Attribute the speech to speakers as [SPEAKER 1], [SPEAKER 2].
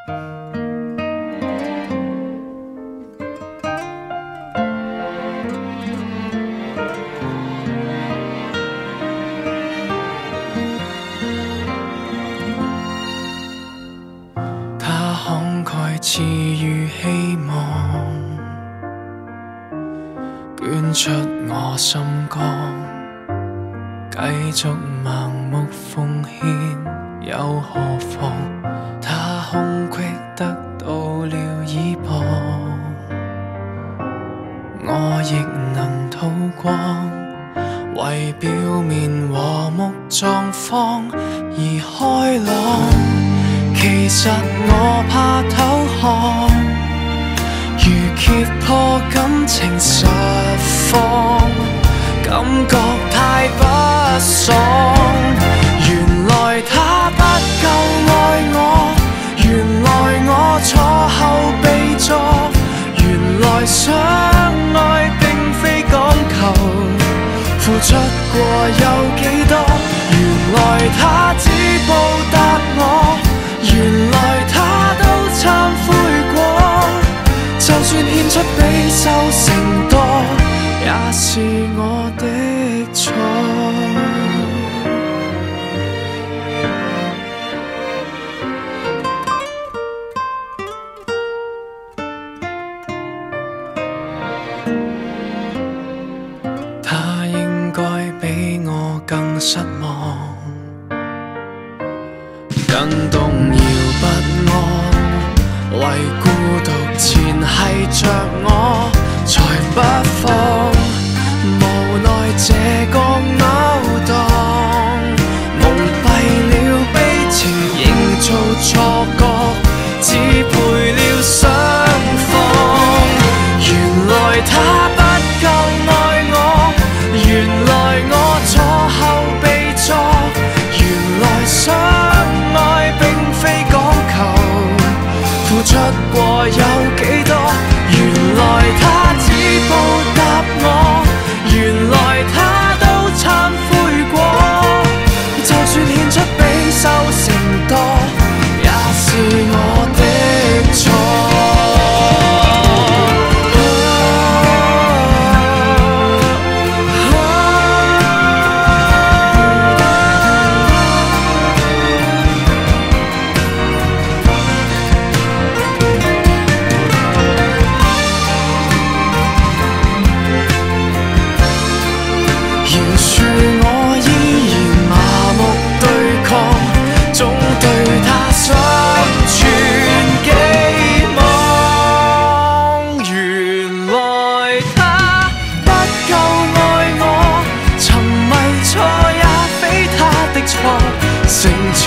[SPEAKER 1] 他慷慨賜予希望，捐出我心肝，繼續盲目奉獻，又何妨？他空隙得到了倚傍，我亦能吐光，為表面和睦狀況而開朗。其實我怕偷看，如揭破感情實況，感覺太不爽。原來他不夠愛我，原來我坐後備座，原來相愛並非講求付出過有幾多，原來他只報答我，原來他都懺悔過，就算獻出比收成多，也是我的錯。他應該比我更失望，更動搖不安，為孤獨纏繫着我才不放，無奈這個勾當蒙蔽了悲情，營造錯覺，支配了雙方。原來他不夠愛我，原來我坐後備座，原來相愛並非講求付出過有幾多，原來他只報答我，原來他都懺悔過，就算獻出比收成多，也是我的錯。成全